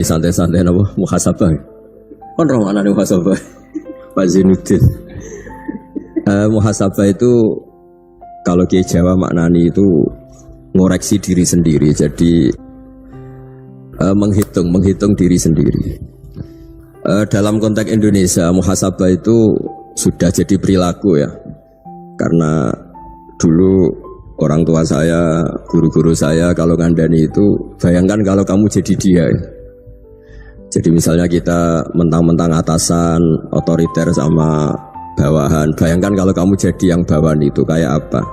Santai-santai napa muhasabah. Kon roh ana muhasabah. Pak Zainuddin. Muhasabah itu kalau Kiai Jawa maknani itu ngoreksi diri sendiri. Jadi menghitung diri sendiri. Dalam konteks Indonesia muhasabah itu sudah jadi perilaku ya. Karena dulu orang tua saya, guru-guru saya kalau ngandani itu bayangkan kalau kamu jadi dia ya. Jadi misalnya kita mentang-mentang atasan, otoriter sama bawahan. Bayangkan kalau kamu jadi yang bawahan itu kayak apa?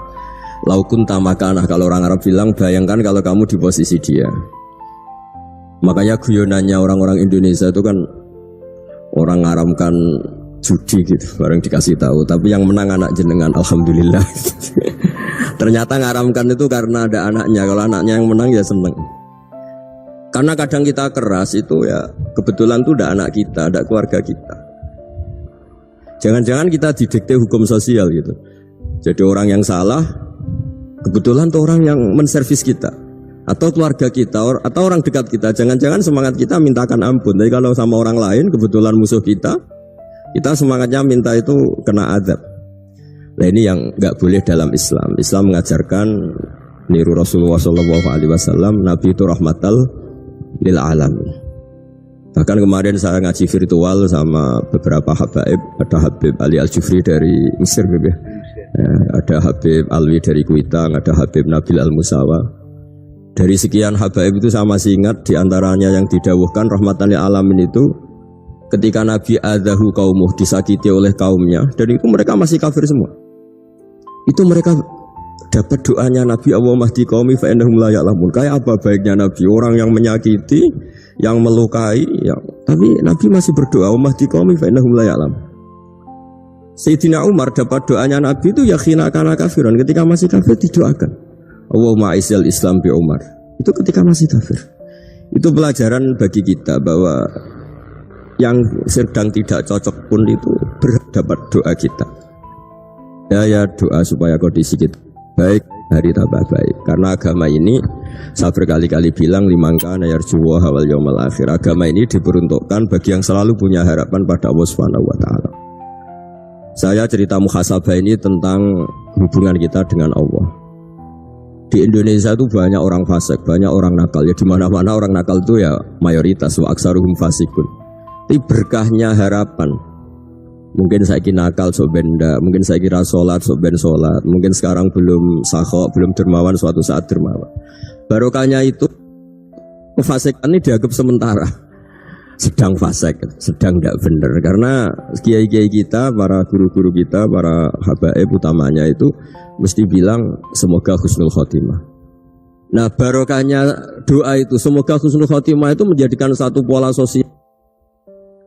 Laukun tamakanah kalau orang Arab bilang, bayangkan kalau kamu di posisi dia. Makanya guyonannya orang-orang Indonesia itu kan orang ngaramkan judi gitu, bareng dikasih tahu. Tapi yang menang anak jenengan, alhamdulillah. Ternyata ngaramkan itu karena ada anaknya. Kalau anaknya yang menang ya seneng. Karena kadang kita keras itu ya kebetulan tuh ada anak kita, ada keluarga kita. Jangan-jangan kita didikte hukum sosial gitu. Jadi orang yang salah kebetulan tuh orang yang menservis kita atau keluarga kita atau orang dekat kita. Jangan-jangan semangat kita mintakan ampun. Tapi kalau sama orang lain kebetulan musuh kita semangatnya minta itu kena azab. Nah ini yang nggak boleh dalam Islam. Islam mengajarkan niru Rasulullah SAW. Nabi itu rahmatal lil alamin. Bahkan kemarin saya ngaji virtual sama beberapa habaib. Ada Habib Ali Al-Jufri dari Mesir gitu ya. Ada Habib Alwi dari Kuitang, ada Habib Nabil Al-Musawa. Dari sekian habaib itu saya masih ingat diantaranya yang didawuhkan rahmatan lil alamin itu ketika Nabi adahu kaumuh, disakiti oleh kaumnya, dan itu mereka masih kafir semua. Itu mereka dapat doanya Nabi Allah mahdi qaumi fa innahum la ya'lamun. Kayak apa baiknya Nabi, orang yang menyakiti, yang melukai, ya, tapi Nabi masih berdoa mahdi qaumi fa innahum la ya'lamun. Sayyidina Umar dapat doanya Nabi itu yakhina kana kafiran, ketika masih kafir didoakan. Allahumma aizzil Islam bi Umar. Itu ketika masih kafir. Itu pelajaran bagi kita bahwa yang sedang tidak cocok pun itu berdapat doa kita. Ya doa supaya kondisi kita baik, hari tambah baik. Karena agama ini saya berkali-kali bilang limangkana yarjuwa wal yaumil akhir. Agama ini diperuntukkan bagi yang selalu punya harapan pada Allah Subhanahu wa taala. Saya cerita muhasabah ini tentang hubungan kita dengan Allah. Di Indonesia itu banyak orang fasik, banyak orang nakal. Ya di mana-mana orang nakal itu ya mayoritas wa aksaruhum fasikun. Tapi berkahnya harapan. Mungkin saya kira nakal sok benda, mungkin saya kira sholat sok ben sholat, mungkin sekarang belum sakho, belum dermawan, suatu saat dermawan. Barokahnya itu kefasikan ini dianggap sementara, sedang fasik, sedang tidak benar. Karena kiai-kiai kita, para guru-guru kita, para habaib utamanya itu mesti bilang semoga husnul khotimah. Nah barokahnya doa itu semoga husnul khotimah itu menjadikan satu pola sosial.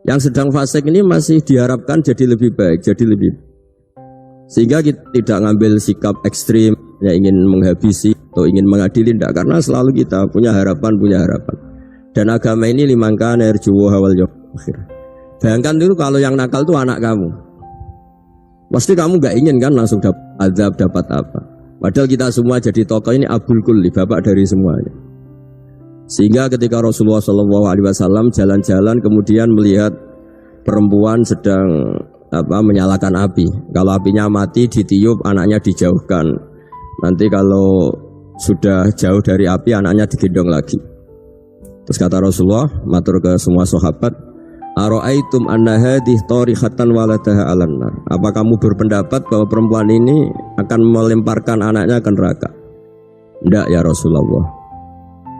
Yang sedang fasik ini masih diharapkan jadi lebih baik, jadi lebih. Sehingga kita tidak ngambil sikap ekstrim, ya ingin menghabisi atau ingin mengadili, tidak. Karena selalu kita punya harapan. Dan agama ini limangkan yarjuwa wal yaumil akhir. Bayangkan dulu kalau yang nakal itu anak kamu. Pasti kamu gak ingin kan langsung dapat azab, dapat apa. Padahal kita semua jadi tokoh ini abul kulli, bapak dari semuanya. Sehingga ketika Rasulullah SAW jalan-jalan kemudian melihat perempuan sedang menyalakan api. Kalau apinya mati ditiup, anaknya dijauhkan. Nanti kalau sudah jauh dari api anaknya digendong lagi. Terus kata Rasulullah matur ke semua sahabat, "Ara'aitum anna hadhihi tarihatan waladaha 'alan nar." Apa kamu berpendapat bahwa perempuan ini akan melemparkan anaknya ke neraka? Tidak ya Rasulullah.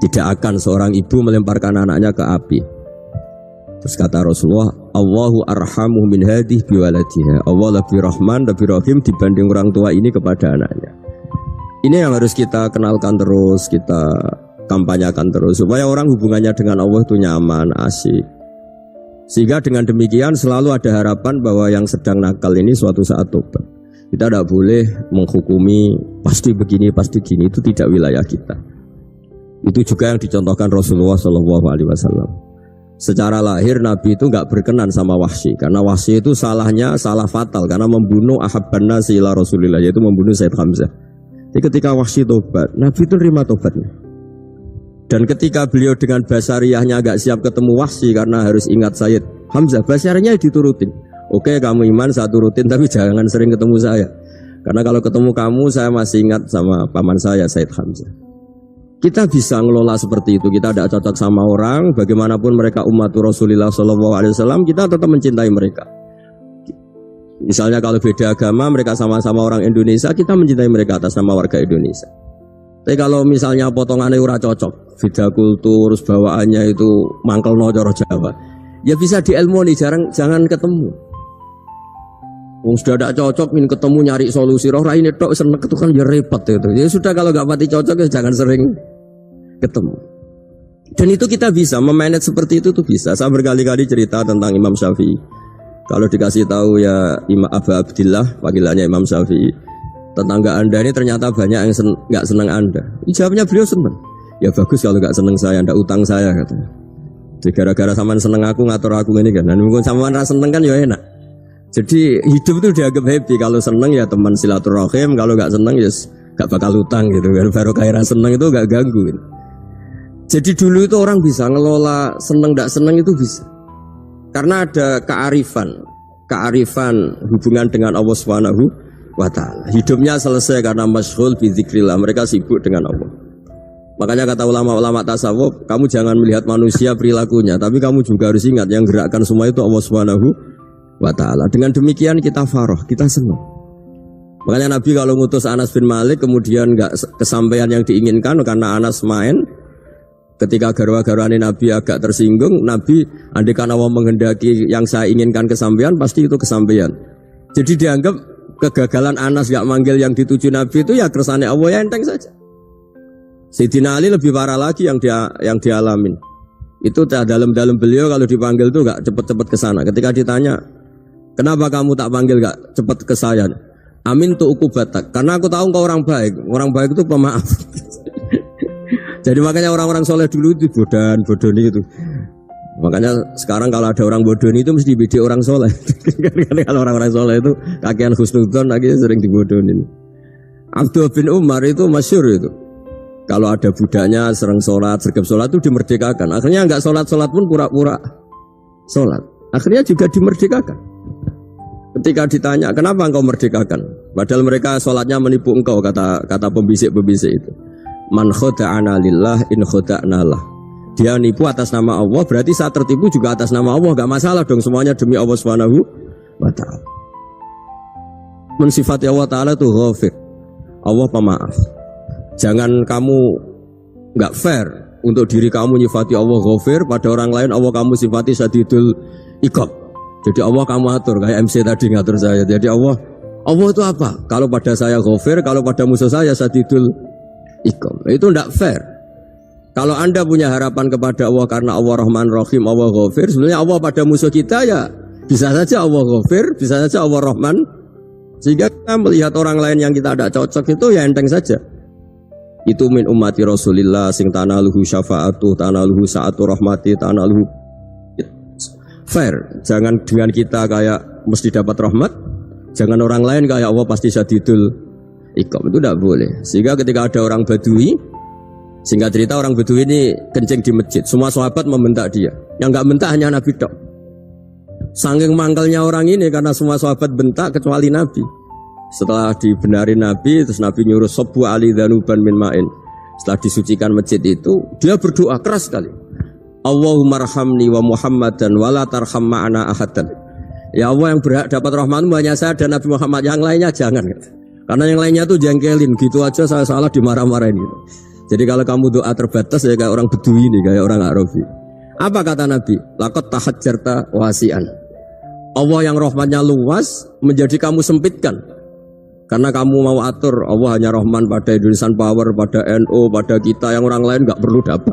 Tidak akan seorang ibu melemparkan anaknya ke api. Terus kata Rasulullah, Allahu arhamu min hadhihi biwaladiha. Allah lebih rahman, lebih rahim dibanding orang tua ini kepada anaknya. Ini yang harus kita kenalkan terus, kita kampanyakan terus supaya orang hubungannya dengan Allah itu nyaman, asik. Sehingga dengan demikian selalu ada harapan bahwa yang sedang nakal ini suatu saat tobat. Kita tidak boleh menghukumi pasti begini, pasti gini, itu tidak wilayah kita. Itu juga yang dicontohkan Rasulullah SAW. Secara lahir Nabi itu nggak berkenan sama Wahsy, karena Wahsy itu salahnya salah fatal karena membunuh ahabban nasi ila Rasulillah, yaitu membunuh Sayyid Hamzah. Jadi ketika Wahsy tobat, Nabi itu terima tobatnya. Dan ketika beliau dengan basariyahnya agak siap ketemu Wahsy karena harus ingat Sayyid Hamzah, basariyahnya diturutin. Oke, kamu iman, saya turutin, tapi jangan sering ketemu saya. Karena kalau ketemu kamu, saya masih ingat sama paman saya, Sayyid Hamzah. Kita bisa ngelola seperti itu. Kita tidak cocok sama orang, bagaimanapun mereka umat Rasulullah SAW, kita tetap mencintai mereka. Misalnya kalau beda agama, mereka sama-sama orang Indonesia, kita mencintai mereka atas nama warga Indonesia. Tapi kalau misalnya potongannya ora cocok, beda kultur, bawaannya itu mangkel no coro Jawa, ya bisa diilmoni, jangan ketemu. Wong sudah tidak cocok, ingin ketemu nyari solusi. Roh ini tok seneng itu kan ya repot itu. Ya sudah kalau nggak pati cocok ya jangan sering ketemu. Dan itu kita bisa memanage seperti itu tuh bisa. Saya berkali-kali cerita tentang Imam Syafi'i. Kalau dikasih tahu ya Imam Abu Abdillah, panggilannya Imam Syafi'i, tetangga anda ini ternyata banyak yang nggak senang anda. Jawabnya beliau senang. Ya bagus kalau nggak senang saya, ndak utang saya katanya. Jadi gara-gara saman seneng aku ngatur aku ini kan. Dan mungkin saman rasa seneng kan ya enak. Jadi hidup itu dianggap happy. Kalau seneng ya teman silaturahim, kalau nggak seneng ya nggak bakal utang gitu. Baru kaya seneng itu nggak ganggu. Gitu. Jadi dulu itu orang bisa ngelola seneng nggak seneng itu bisa. Karena ada kearifan hubungan dengan Allah Subhanahu wa Ta'ala. Hidupnya selesai karena masyghul bi dzikrillah. Mereka sibuk dengan Allah. Makanya kata ulama-ulama tasawuf, kamu jangan melihat manusia perilakunya, tapi kamu juga harus ingat yang gerakkan semua itu Allah Subhanahu wa Ta'ala. Dengan demikian kita faroh, kita senang. Makanya Nabi kalau ngutus Anas bin Malik kemudian enggak kesampaian yang diinginkan karena Anas main, ketika garwa-garwane Nabi agak tersinggung, Nabi andaikan Allah menghendaki yang saya inginkan kesampaian, pasti itu kesampaian. Jadi dianggap kegagalan Anas gak manggil yang dituju Nabi itu ya kersane Allah, ya enteng saja. Sayyidina Ali lebih parah lagi yang dialamin. Itu dalam beliau kalau dipanggil itu gak cepet-cepet ke sana. Ketika ditanya, kenapa kamu tak panggil gak cepet ke saya? Amin tu ukubatak. Karena aku tahu engkau orang baik. Orang baik itu pemaaf. Jadi makanya orang-orang soleh dulu itu bodoh itu. Makanya sekarang kalau ada orang bodoh itu mesti bidik orang soleh. Kalau orang-orang soleh itu kakean husnudzon lagi sering dibodohin. Abdullah bin Umar itu masyhur itu. Kalau ada budaknya sering sholat, sergap sholat itu dimerdekakan. Akhirnya nggak sholat pun pura-pura sholat. Akhirnya juga dimerdekakan. Ketika ditanya kenapa engkau merdekakan, padahal mereka sholatnya menipu engkau, kata pembisik-pembisik itu. Man khoda'ana lillah in khoda'na lah. Dia nipu atas nama Allah, berarti saat tertipu juga atas nama Allah. Gak masalah dong, semuanya demi Allah Subhanahu wa Ta'ala. Mensifati Allah Ta'ala itu ghafir, Allah pemaaf. Jangan kamu gak fair untuk diri kamu nyifati Allah ghafir, pada orang lain Allah kamu sifati syadidul iqab. Jadi Allah kamu atur, kayak MC tadi ngatur saya. Jadi Allah itu apa? Kalau pada saya ghafir, kalau pada musuh saya syadidul iqam. Itu tidak fair. Kalau anda punya harapan kepada Allah karena Allah Rahman Rahim, Allah Ghafir, sebenarnya Allah pada musuh kita ya bisa saja Allah Ghafir, bisa saja Allah Rahman. Sehingga kita melihat orang lain yang kita tidak cocok itu ya enteng saja. Itu min ummati Rasulillah sing tanaluhu syafa'atu, tanaluhu sa'atu rahmati, tanaluhu fair. Jangan dengan kita kayak mesti dapat rahmat, jangan orang lain kayak Allah pasti syadidul iqam, itu tidak boleh. Sehingga ketika ada orang Badui, singkat cerita orang Badui ini kencing di masjid, semua sahabat membentak dia. Yang enggak bentak hanya Nabi tok. Saking mangkalnya orang ini karena semua sahabat bentak kecuali Nabi. Setelah dibenarin Nabi, terus Nabi nyuruh sabbu ali dhanuban min ma'in. Setelah disucikan masjid itu, dia berdoa keras sekali. Allahumma arhamni wa Muhammadan wa la tarham ma'ana ahadan. Ya Allah, yang berhak dapat rahmatmu hanya saya dan Nabi Muhammad, yang lainnya jangan. Karena yang lainnya tuh jengkelin, gitu aja saya salah dimarah-marahin gitu. Jadi kalau kamu doa terbatas ya kayak orang Bedui nih, kayak orang Arabi. Apa kata Nabi? Laqad tahajjarta wasi'an. Allah yang rahmatnya luas menjadi kamu sempitkan. Karena kamu mau atur Allah hanya Rahman pada Indonesian Power, pada NU, pada kita, yang orang lain gak perlu dapat.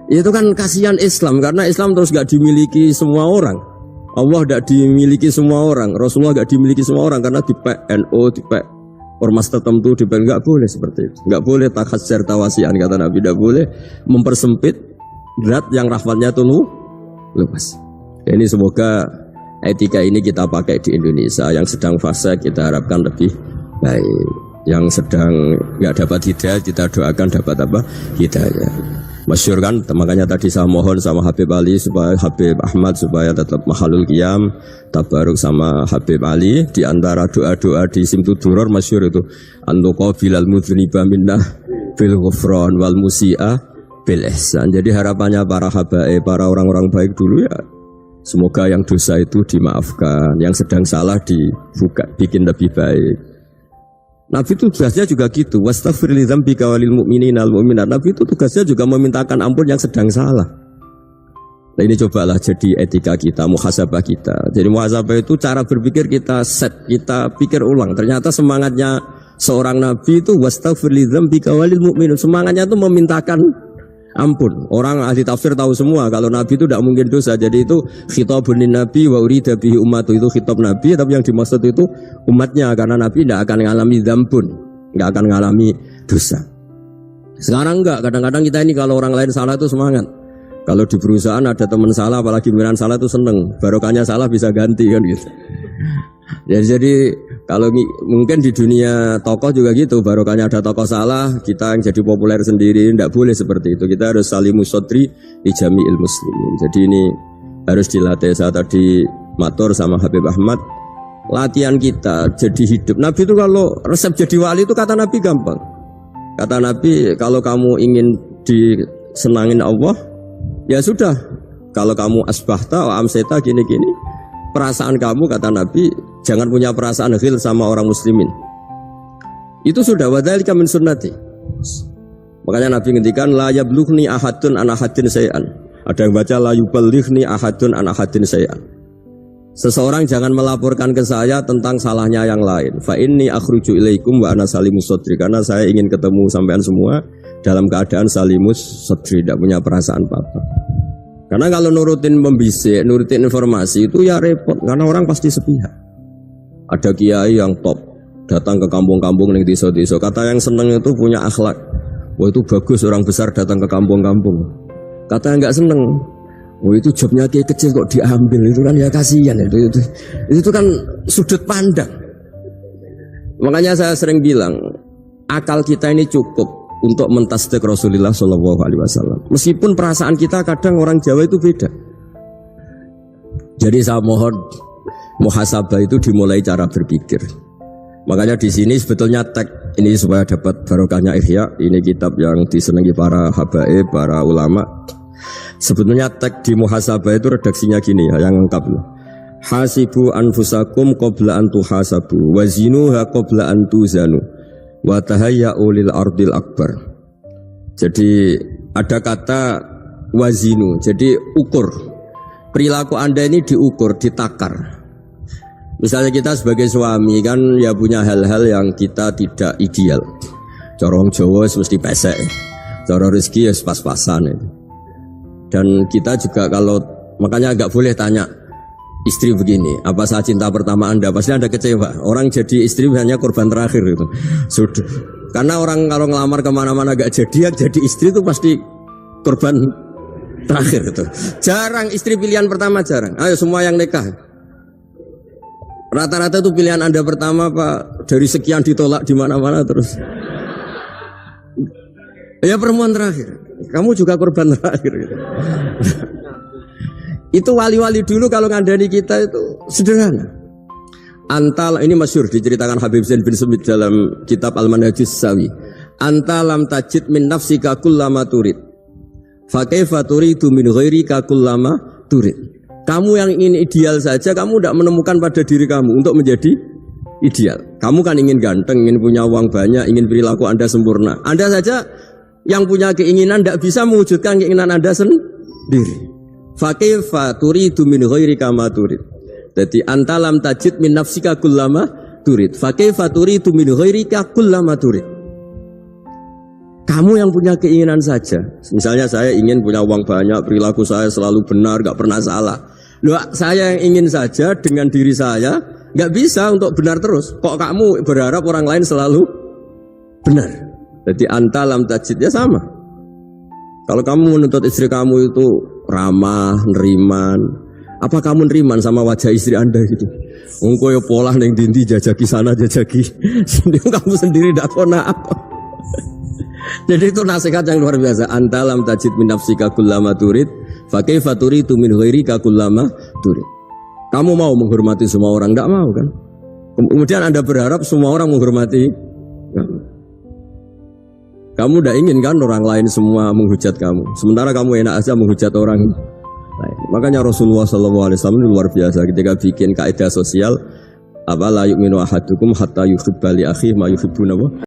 Itu kan kasihan Islam, karena Islam terus gak dimiliki semua orang. Allah gak dimiliki semua orang, Rasulullah gak dimiliki semua orang, karena dipek NU, dipek ormas tertentu, dipek, gak boleh seperti itu. Gak boleh takhasir tawasian, kata Nabi, gak boleh mempersempit berat yang rahmatnya itu luas. Ini semoga etika ini kita pakai di Indonesia. Yang sedang fase kita harapkan lebih baik, yang sedang gak dapat hidayah kita doakan dapat apa? Hidayah. Masyhur kan, makanya tadi saya mohon sama Habib Ali supaya Habib Ahmad supaya tetap mahalul qiyam, tabaruk sama Habib Ali. Di antara doa-doa di Simtud Duror masyhur itu antuqabilal mudhniba minnah bil ghufran wal musi'a bil ihsan. Jadi harapannya para habaib, para orang-orang baik dulu ya, semoga yang dosa itu dimaafkan, yang sedang salah dibuka, bikin lebih baik. Nabi itu tugasnya juga gitu. Wastaghfir li dzambika walil mu'minina wal mu'minat. Nabi itu tugasnya juga memintakan ampun yang sedang salah. Nah ini cobalah jadi etika kita, muhasabah kita. Jadi muhasabah itu cara berpikir kita set, kita pikir ulang. Ternyata semangatnya seorang nabi itu wastaghfir li dzambika walil mu'minat. Semangatnya itu memintakan ampun. Orang ahli tafsir tahu semua kalau nabi itu tidak mungkin dosa. Jadi itu khitabun lin nabi wa urida bihi ummatu, itu khitab nabi, tapi yang dimaksud itu umatnya, karena nabi tidak akan mengalami dzambun, tidak akan mengalami dosa. Sekarang enggak, kadang-kadang kita ini kalau orang lain salah itu semangat. Kalau di perusahaan ada teman salah, apalagi pimpinan salah itu seneng, barokahnya salah bisa ganti kan gitu. Jadi kalau mungkin di dunia tokoh juga gitu, barokahnya ada tokoh salah, kita yang jadi populer sendiri, tidak boleh seperti itu. Kita harus salimus sodri di jami'il muslimin. Jadi ini harus dilatih. Saya tadi matur sama Habib Ahmad, latihan kita jadi hidup. Nabi itu kalau resep jadi wali itu kata Nabi gampang. Kata Nabi, kalau kamu ingin disenangin Allah, ya sudah. Kalau kamu asbahta wa amseta gini-gini, perasaan kamu, kata Nabi, jangan punya perasaan ghil sama orang muslimin. Itu sudah wadzalika min sunnati. Makanya Nabi ngendikan la yablughni ahadun an ahadin syai'an. Ada yang baca la yuballighni ahadun an ahadin syai'an. Seseorang jangan melaporkan ke saya tentang salahnya yang lain. Fa inni akhruju ilaikum wa ana salimus sadri. Karena saya ingin ketemu sampean semua dalam keadaan salimus sadri, tidak punya perasaan apa-apa. Karena kalau nurutin pembisik, nurutin informasi itu ya repot, karena orang pasti sepihak. Ada kiai yang top, datang ke kampung-kampung ning desa-desa. Kata yang seneng itu punya akhlak. Wah itu bagus orang besar datang ke kampung-kampung. Kata yang enggak seneng, wah itu jobnya kiai kecil kok diambil, itu kan ya kasihan itu kan sudut pandang. Makanya saya sering bilang, akal kita ini cukup untuk mentasdik Rasulullah Shallallahu Alaihi Wasallam. Meskipun perasaan kita kadang orang Jawa itu beda. Jadi saya mohon muhasabah itu dimulai cara berpikir. Makanya di sini sebetulnya tag ini supaya dapat barokahnya Ihya. Ini kitab yang disenangi para habaib, para ulama. Sebetulnya tag di muhasabah itu redaksinya gini ya, yang lengkap. Hasibu anfusakum qabla an tuhasabu wa zinuha qabla an tuzanu wa tahayya'u lil ardil akbar. Jadi ada kata wazinu, jadi ukur. Perilaku Anda ini diukur, ditakar. Misalnya kita sebagai suami kan ya punya hal-hal yang kita tidak ideal. Corong Jawa mesti pesek, cara rezeki ya pas-pasan. Dan kita juga kalau, makanya nggak boleh tanya istri begini, apa saat cinta pertama Anda? Pasti Anda kecewa. Orang jadi istri hanya korban terakhir itu. Sudah. Karena orang kalau ngelamar kemana-mana gak jadi, yang jadi istri itu pasti korban terakhir itu. Jarang istri pilihan pertama, jarang. Ayo semua yang nikah. Rata-rata itu pilihan Anda pertama Pak, dari sekian ditolak di mana-mana terus. Ya perempuan terakhir. Kamu juga korban terakhir gitu. Itu wali-wali dulu kalau ngandani kita itu sederhana. Antal, ini masyhur diceritakan Habib Zain bin Semit dalam kitab Al-Manhajus Sawi. Anta lam tajid min nafsika kullama turid. Fa kaifa turidu min ghairika kullama turid. Kamu yang ingin ideal saja, kamu tidak menemukan pada diri kamu untuk menjadi ideal. Kamu kan ingin ganteng, ingin punya uang banyak, ingin perilaku Anda sempurna. Anda saja yang punya keinginan tidak bisa mewujudkan keinginan Anda sendiri. Fakaifa turidu min ghairika ma turid. Jadi anta lam tajid min nafsika kullama turid. Fakaifa turidu min ghairika kullama turid. Kamu yang punya keinginan saja. Misalnya saya ingin punya uang banyak, perilaku saya selalu benar, gak pernah salah. Loh, saya yang ingin saja dengan diri saya gak bisa untuk benar terus. Kok kamu berharap orang lain selalu benar? Jadi anta lam tajid ya sama. Kalau kamu menuntut istri kamu itu ramah, neriman, apa kamu neriman sama wajah istri Anda gitu? Engkau ya pola neng dindi jajaki sana jajaki sini, kamu sendiri tidak kona apa? Jadi itu nasihat yang luar biasa. Antalam tajid min nafsika kullama turid, fa kaifa turidu min ghairika kullama turid. Kamu mau menghormati semua orang, enggak mau kan? Kemudian Anda berharap semua orang menghormati kamu. Kamu tidak ingin kan orang lain semua menghujat kamu. Sementara kamu enak aja menghujat orang lain. Makanya Rasulullah SAW ini luar biasa ketika bikin kaidah sosial. Apa la yu'minu ahadukum hatta yuhibba li akhihi ma yuhibbu